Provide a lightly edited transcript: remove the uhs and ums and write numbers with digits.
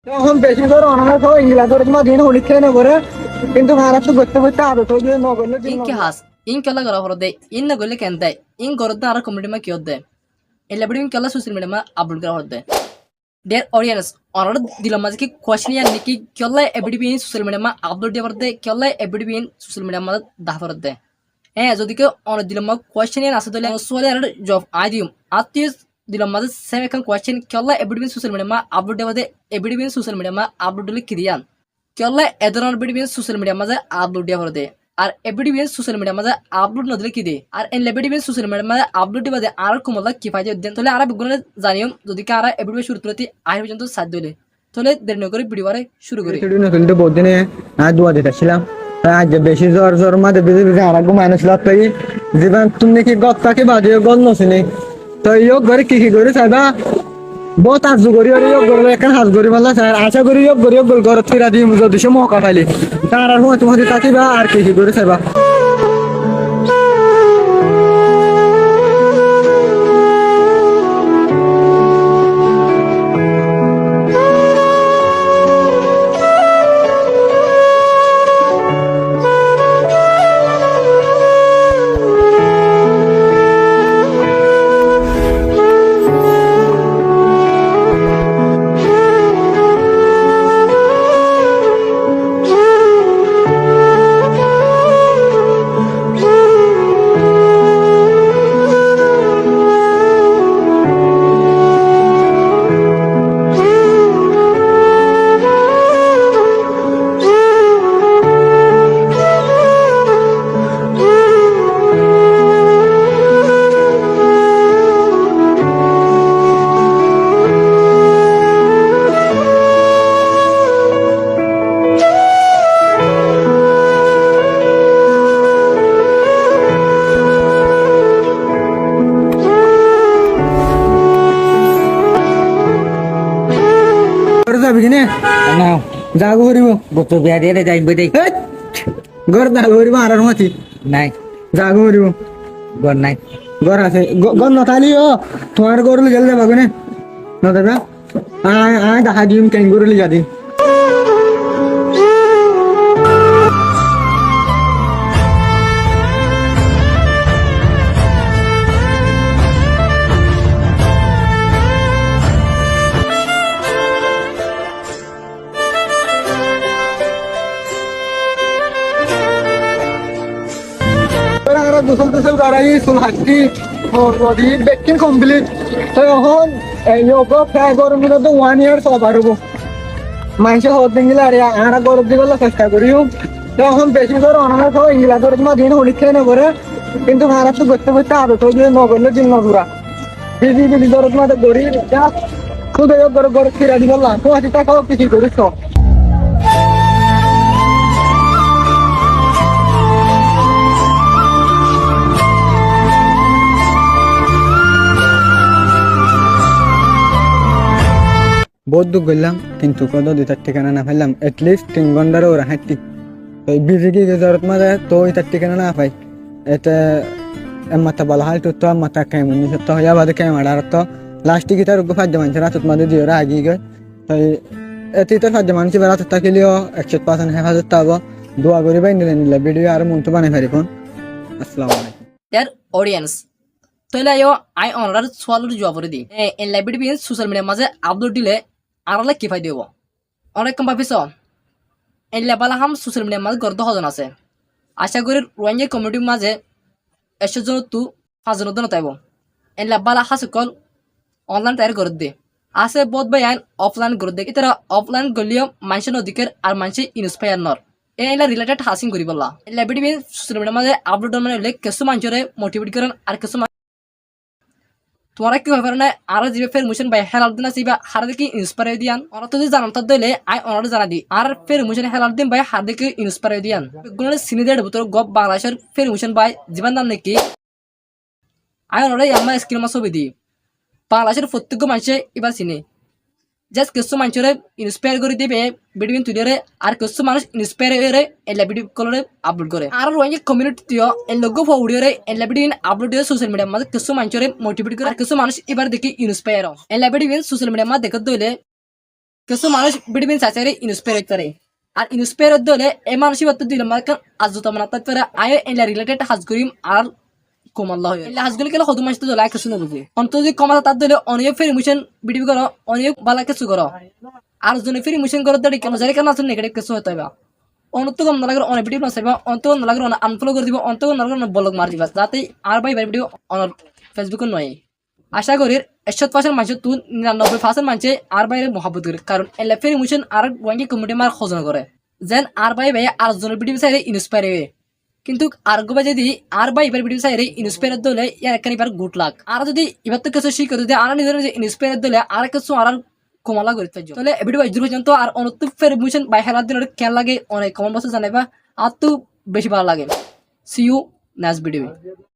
তখন বেশি করে অনার্স হয় ইংলাদেশের দিন হলিক্ষে নগরে কিন্তু মহারাষ্ট্র করতে করতে আদত হয়ে নগরলে inki has in kala gara horode in na golle kende in gorda ara community ma kiyodde elabidi in kala social media ma upload gara horode their audience honor dilamaz ki question ya niki kyolla everybody be in social media ma upload de horode kyolla everybody be in social media ma da horode যদি কেউ অনেক দিলাম question এর আছে দলে সোলে আর job আইডিম আত্মীয় দিলাম মাঝে সেম এখন কোয়েশ্চেন কেলা এবিডি বিন সোশ্যাল মিডিয়া মা আপলোড দেওয়া এবিডি বিন সোশ্যাল মিডিয়া মা আপলোড দিলে ক্রিয়ান কেলা এদরন এবিডি বিন সোশ্যাল মিডিয়া মাঝে আপলোড দেওয়া হতে আর এবিডি বিন সোশ্যাল মিডিয়া মাঝে আপলোড না দিলে কি দে আর এন লেবিডি বিন সোশ্যাল মিডিয়া মাঝে আপলোড দিবা দে আর কুমলা কি ফাইদা দেন তাহলে আর বিগুণে জানিও যদি কে আর এবিডি বিন শুরু করতে আই পর্যন্ত সাথ দিলে তাহলে দেরি না করে ভিডিও বারে শুরু করি কিন্তু বহুত দিনে আজ দোয়া দিতেছিলাম আজ বেশি জ্বর জ্বর মাঝে বেশি বেশি আর মানুষ লাভ পাই জীবন তুমি কি গত্তাকে বাজে গল নছিনি তো ইয়োগ করে কি করে চাইবা বহুত আজ করি আর ইয়োগ করে এখন হাজ করি বললা স্যার আশা করি ইয়োগ করি গোল ঘর ফিরা দিই যদি সে মহকা পাইলি তার আর তোমার তাকিবা আর কি করে চাইবা যাবি কিনে না যাগো করিব গত বিয়া দিয়ে যাইব দেই ঘর যাগো করিব আর মাতি নাই যাগো করিব ঘর নাই ঘর আছে ঘর নথালি ও তোমার ঘর গেলে যাবা কোনে না দাদা আয় আয় দেখা দিম কেন করে লিজা দিম দুসল দুসল গাড়াই সুল হাসি নদী বেকিং কমপ্লিট তো এখন এই প্রায় গরম দিলে তো 1 ইয়ার সব আর মানুষে হত দিলে আর আর গরম দিলে চেষ্টা করিও তো এখন বেশি করে অনার্স হয় ইংলাদেশের দিন হলিক্ষে নগরে কিন্তু মহারাষ্ট্র করতে করতে আদত হয়ে নগরলে দিন নজুরা বিজি বিজি দরদ মাঝে গড়ি খুদে গড় গড় ফিরা দিব না তো হাতি টাকাও কিছু করিস বহুত দুঃখ করলাম কিন্তু কত 2-4 ঠিকানা না পাইলাম এটলিস্ট 3 ঘন্টার ওরা হাঁটি তো বিজি কি জরুরত মাঝে তো ওই 4 ঠিকানা না পাই এটা মাথা বলা হয় তো মাথা কেমন নিশ্চিত হইয়া বাদে কেমন আর তো লাস্টে কি তার ফাদ্য মানুষের রাতত মাঝে দিয়ে ওরা আগিয়ে গেল তো এতে তো ফাদ্য মানুষের রাতত থাকিলেও 100% হেফাজত পাবো দোয়া করি বাই নিলে ভিডিও আর মন তো বানাই পারিব আসসালামু আলাইকুম their audience তাহলে আই আই অনার সোয়ালের জব করে দি এন লাইব্রেরি বিন সোশ্যাল মিডিয়া মাঝে আপলোড দিলে আরলে কি ফাইদা হবো অনেক কম ভাবিস এন লেবালা হাম সোশ্যাল মিডিয়া মাঝে গর্দ হজন আছে আশা করি রোহিঙ্গা কমিউনিটির মাঝে 100 জন তু 5 জন দন তাইব এন লেবালা হাসকল অনলাইন তৈরি করে দে আছে বহুত ভাই আইন অফলাইন করে দে ইতারা অফলাইন গলিও মানুষের অধিকার আর মানুষের ইন্সপায়ার নর এলা রিলেটেড হাসিং করি বললা লাইব্রেরি বিন সোশ্যাল মিডিয়া মাঝে আপলোড মানে হলে কিছু মানুষের মোটিভেট করেন আর কিছু তোমারা কি হয়ে পারে না আর যে ফের মুশন বাই হেলাল দিন আসিবা হার দেখি ইন্সপায়ার দিয়ান ওরা তো যদি জানান তার দইলে আই অনার জানা দি আর ফের মুশন হেলাল দিন বাই হার দেখি ইন্সপায়ার দিয়ান গুণের সিনিয়র ভিতর গপ বাংলাদেশের ফের মুশন বাই জীবন নাম নাকি আই অনারে আমার স্ক্রিন মা ছবি দি বাংলাদেশের প্রত্যেক মানুষে এবার চিনে জাস্ট কিছু মানুষের ইন্সপায়ার করে দিবে ভিডিও তুলে আর কিছু মানুষ ইন্সপায়ার হয়ে এলা ভিডিও করে আপলোড করে আর রোহিঙ্গা কমিউনিটিও এই লোক ভিডিও এলা ভিডিও আপলোড দিয়ে সোশ্যাল মিডিয়ার মাঝে কিছু মানুষের মোটিভেট করে আর কিছু মানুষ এবার দেখি ইন্সপায়ার এলা ভিডিও সোশ্যাল মিডিয়ার মাঝে দেখতে দইলে কিছু মানুষ ভিডিও বিন চাইছে ইন্সপায়ার করে আর ইন্সপায়ার দলে এই মানুষই বলতে দিল মানে আজ তো মানে তার আয় এলা রিলেটেড হাজ করিম আর কমাল্লা হয় এলা হাজগুলি কেন সদু মাস তো দলে কিছু না বুঝি অন্ত যদি কমাতা তার দলে অনেক ফের ইমোশন ভিডিও করো অনেক বালা কিছু করো আর যদি ফের ইমোশন করো তাহলে কেন জানি কেন আসলে নেগেটিভ কিছু হতে হবে অন্ত কম না লাগে অনেক ভিডিও না চাইবা অন্ত না লাগে আনফলো করে দিব অন্ত না লাগে ব্লগ মার দিবা যাতে আর ভাই ভিডিও অনার ফেসবুকে নয় আশা করি 61% মানুষ তুই 99% মানুষে আর বাইরে মহাব্বত করে কারণ এলা ফের ইমোশন আর ওয়াঙ্গি কমিটি মার খোঁজনা করে যেন আর ভাই আর জনের ভিডিও চাইলে ইন্সপায়ার হয়ে কিন্তু আর গোবা যদি আর ভাই এবার ভিডিও চাইলে ইন্সপায়ার দলে ইয়ার একখানি এবার গুড লাক আর যদি এবার তো কিছু শিখে যদি আর নিজের ইন্সপায়ার দলে আর কিছু আর কমালা করে তাহলে ভিডিও দূর পর্যন্ত আর অনন্ত ফের ইমোশন বাই হেলার দিনের কেন লাগে অনেক কমন বছর জানাইবা আর তো বেশি ভালো লাগে সি ইউ নেক্সট ভিডিও